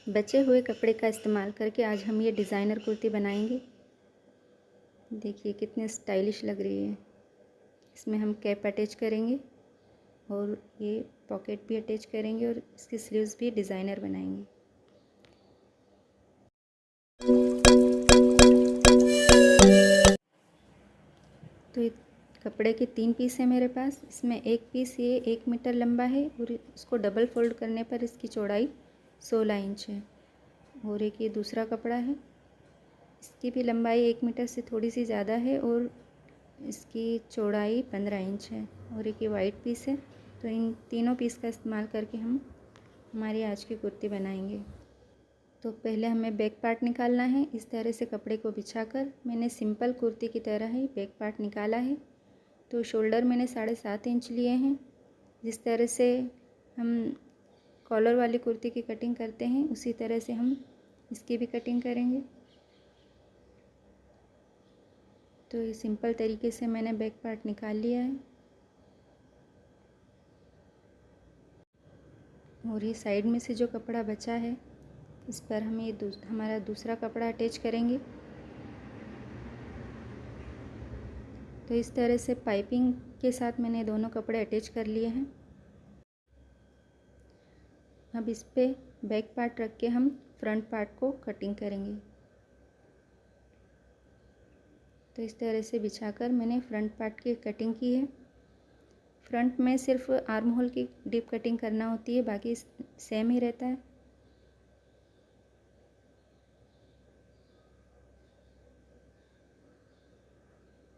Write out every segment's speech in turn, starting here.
बचे हुए कपड़े का इस्तेमाल करके आज हम ये डिज़ाइनर कुर्ती बनाएंगे। देखिए कितनी स्टाइलिश लग रही है। इसमें हम कैप अटैच करेंगे और ये पॉकेट भी अटैच करेंगे और इसकी स्लीव्स भी डिज़ाइनर बनाएंगे। तो कपड़े के 3 पीस है मेरे पास। इसमें एक पीस ये 1 मीटर लंबा है और इसको डबल फोल्ड करने पर इसकी चौड़ाई 16 इंच है। और एक ये दूसरा कपड़ा है, इसकी भी लंबाई 1 मीटर से थोड़ी सी ज़्यादा है और इसकी चौड़ाई 15 इंच है। और एक ये वाइट पीस है। तो इन तीनों पीस का इस्तेमाल करके हम हमारी आज की कुर्ती बनाएंगे। तो पहले हमें बैक पार्ट निकालना है। इस तरह से कपड़े को बिछाकर मैंने सिंपल कुर्ती की तरह ही बैक पार्ट निकाला है। तो शोल्डर मैंने 7.5 इंच लिए हैं। जिस तरह से हम कॉलर वाली कुर्ती की कटिंग करते हैं उसी तरह से हम इसकी भी कटिंग करेंगे। तो ये सिंपल तरीके से मैंने बैक पार्ट निकाल लिया है। और ये साइड में से जो कपड़ा बचा है इस पर हम ये हमारा दूसरा कपड़ा अटैच करेंगे। तो इस तरह से पाइपिंग के साथ मैंने दोनों कपड़े अटैच कर लिए हैं। अब इस पे बैक पार्ट रख के हम फ्रंट पार्ट को कटिंग करेंगे। तो इस तरह से बिछाकर मैंने फ्रंट पार्ट की कटिंग की है। फ्रंट में सिर्फ आर्म होल की डीप कटिंग करना होती है, बाकी सेम ही रहता है।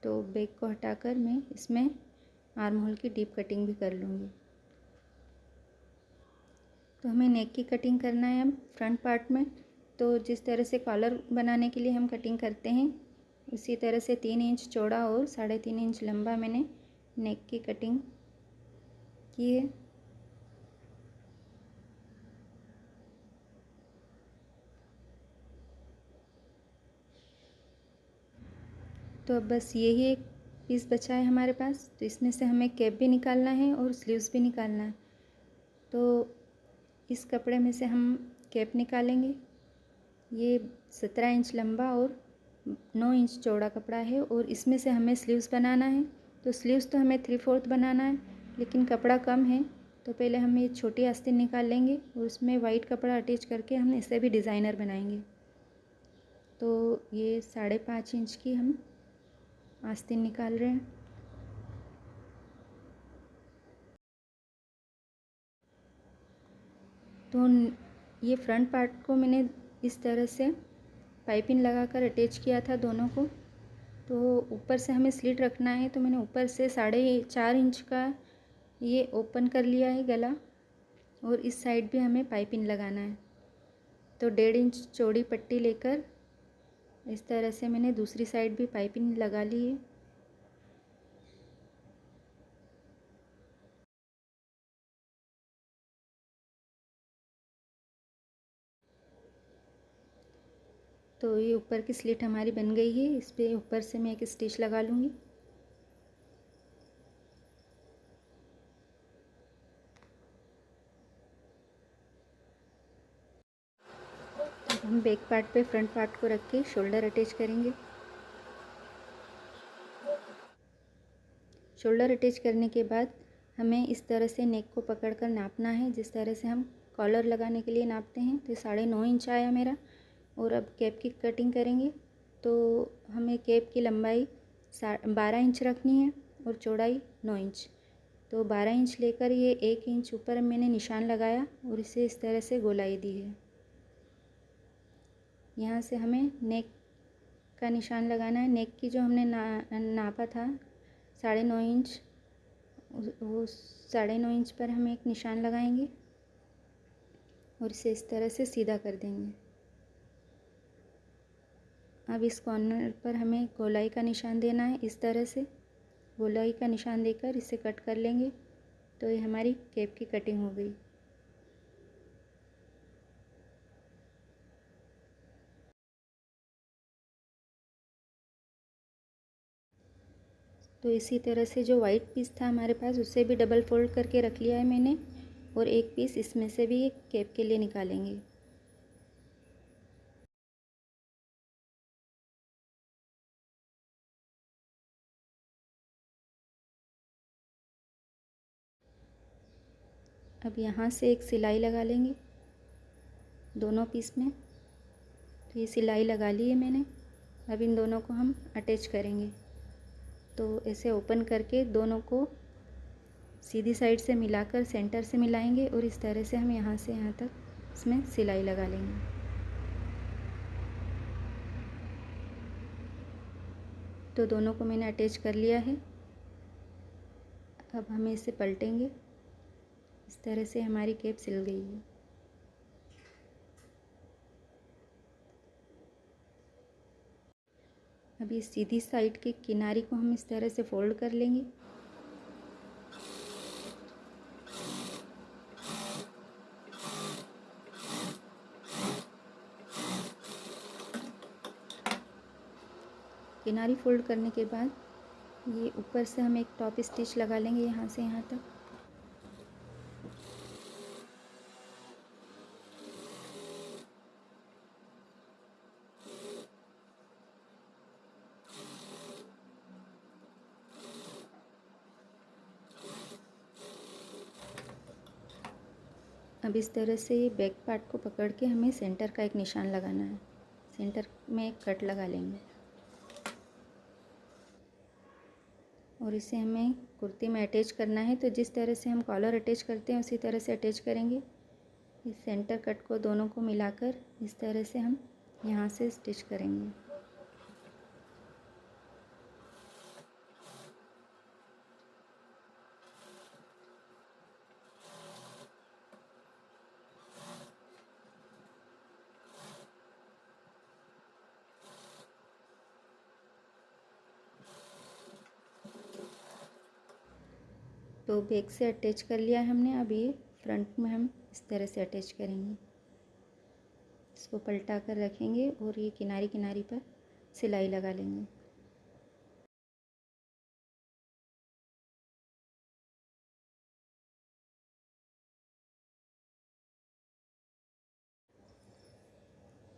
तो बैक को हटाकर मैं इसमें आर्म होल की डीप कटिंग भी कर लूँगी। तो हमें नेक की कटिंग करना है अब फ्रंट पार्ट में। तो जिस तरह से कॉलर बनाने के लिए हम कटिंग करते हैं उसी तरह से 3 इंच चौड़ा और 3.5 इंच लंबा मैंने नेक की कटिंग की है। तो अब बस यही एक पीस बचा है हमारे पास। तो इसमें से हमें कैप भी निकालना है और स्लीव्स भी निकालना है। तो इस कपड़े में से हम कैप निकालेंगे। ये 17 इंच लंबा और 9 इंच चौड़ा कपड़ा है और इसमें से हमें स्लीव्स बनाना है। तो स्लीव्स तो हमें 3/4 बनाना है, लेकिन कपड़ा कम है तो पहले हम ये छोटी आस्तीन निकाल लेंगे और उसमें वाइट कपड़ा अटैच करके हम इसे भी डिज़ाइनर बनाएंगे। तो ये 5.5 इंच की हम आस्तीन निकाल रहे हैं। तो ये फ्रंट पार्ट को मैंने इस तरह से पाइपिंग लगाकर अटैच किया था दोनों को। तो ऊपर से हमें स्लिट रखना है, तो मैंने ऊपर से 4.5 इंच का ये ओपन कर लिया है गला और इस साइड भी हमें पाइपिंग लगाना है। तो 1.5 इंच चौड़ी पट्टी लेकर इस तरह से मैंने दूसरी साइड भी पाइपिंग लगा ली है। तो ये ऊपर की स्लिट हमारी बन गई है। इस पर ऊपर से मैं एक स्टिच लगा लूँगी। तो हम बैक पार्ट पे फ्रंट पार्ट को रख के शोल्डर अटैच करेंगे। शोल्डर अटैच करने के बाद हमें इस तरह से नेक को पकड़कर नापना है, जिस तरह से हम कॉलर लगाने के लिए नापते हैं। तो 9.5 इंच आया मेरा। और अब कैप की कटिंग करेंगे। तो हमें कैप की लंबाई 12 इंच रखनी है और चौड़ाई 9 इंच। तो 12 इंच लेकर ये 1 इंच ऊपर मैंने निशान लगाया और इसे इस तरह से गोलाई दी है। यहाँ से हमें नेक का निशान लगाना है। नेक की जो हमने नापा था 9.5 इंच, वो 9.5 इंच पर हम एक निशान लगाएंगे और इसे इस तरह से सीधा कर देंगे। अब इस कॉर्नर पर हमें गोलाई का निशान देना है। इस तरह से गोलाई का निशान देकर इसे कट कर लेंगे। तो ये हमारी कैप की कटिंग हो गई। तो इसी तरह से जो वाइट पीस था हमारे पास उसे भी डबल फोल्ड करके रख लिया है मैंने और एक पीस इसमें से भी कैप के लिए निकालेंगे। अब यहाँ से एक सिलाई लगा लेंगे दोनों पीस में। तो ये सिलाई लगा ली है मैंने। अब इन दोनों को हम अटैच करेंगे। तो ऐसे ओपन करके दोनों को सीधी साइड से मिलाकर सेंटर से मिलाएंगे और इस तरह से हम यहाँ से यहाँ तक इसमें सिलाई लगा लेंगे। तो दोनों को मैंने अटैच कर लिया है। अब हमें इसे पलटेंगे। इस तरह से हमारी कैप सिल गई है। अब ये सीधी साइड के किनारे को हम इस तरह से फोल्ड कर लेंगे। किनारी फोल्ड करने के बाद ये ऊपर से हम एक टॉप स्टिच लगा लेंगे यहाँ से यहाँ तक। अब इस तरह से ये बैक पार्ट को पकड़ के हमें सेंटर का एक निशान लगाना है। सेंटर में एक कट लगा लेंगे और इसे हमें कुर्ती में अटैच करना है। तो जिस तरह से हम कॉलर अटैच करते हैं उसी तरह से अटैच करेंगे। इस सेंटर कट को दोनों को मिलाकर इस तरह से हम यहाँ से स्टिच करेंगे। तो बैक से अटैच कर लिया है हमने। अब ये फ्रंट में हम इस तरह से अटैच करेंगे। इसको पलटा कर रखेंगे और ये किनारी किनारी पर सिलाई लगा लेंगे।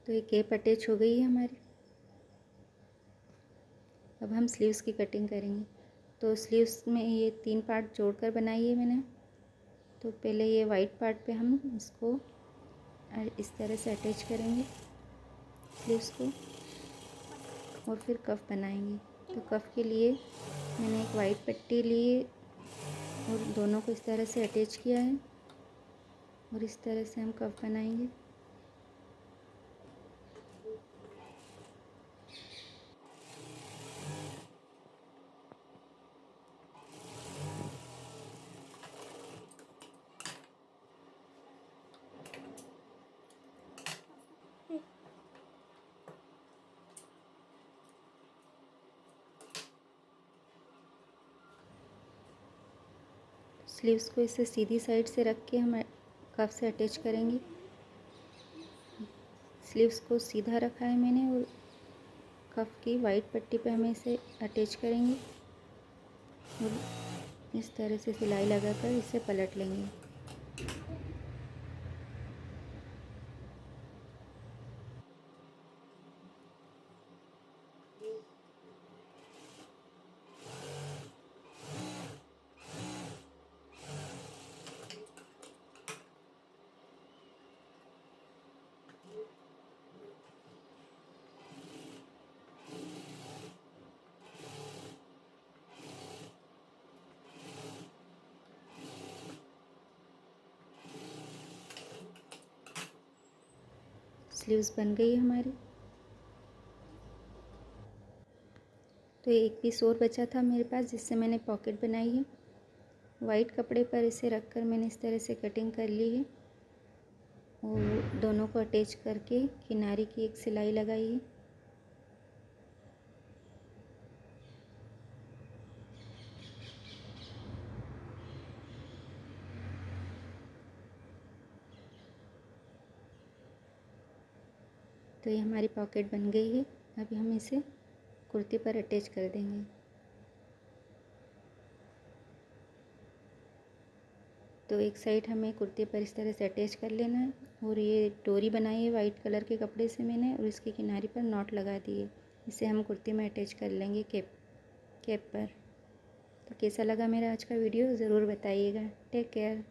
तो ये कैप अटैच हो गई है हमारी। अब हम स्लीव्स की कटिंग करेंगे। तो स्लीव्स में ये 3 पार्ट जोड़कर बनाई है मैंने। तो पहले ये वाइट पार्ट पे हम इसको इस तरह से अटैच करेंगे स्लीव्स को और फिर कफ बनाएंगे। तो कफ के लिए मैंने एक वाइट पट्टी ली और दोनों को इस तरह से अटैच किया है और इस तरह से हम कफ बनाएंगे। स्लीव्स को इसे सीधी साइड से रख के हम कफ से अटैच करेंगे। स्लीव्स को सीधा रखा है मैंने और कफ की वाइट पट्टी पे हमें इसे अटैच करेंगे और इस तरह से सिलाई लगाकर इसे पलट लेंगे। स्लीव्स बन गई है हमारी। तो एक पीस और बचा था मेरे पास जिससे मैंने पॉकेट बनाई है। वाइट कपड़े पर इसे रखकर मैंने इस तरह से कटिंग कर ली है और दोनों को अटैच करके किनारे की एक सिलाई लगाई है। तो ये हमारी पॉकेट बन गई है। अभी हम इसे कुर्ती पर अटैच कर देंगे। तो एक साइड हमें कुर्ती पर इस तरह से अटैच कर लेना है और ये डोरी बनाई है वाइट कलर के कपड़े से मैंने और इसके किनारे पर नॉट लगा दिए। इसे हम कुर्ती में अटैच कर लेंगे कैप पर। तो कैसा लगा मेरा आज का वीडियो ज़रूर बताइएगा। Take care.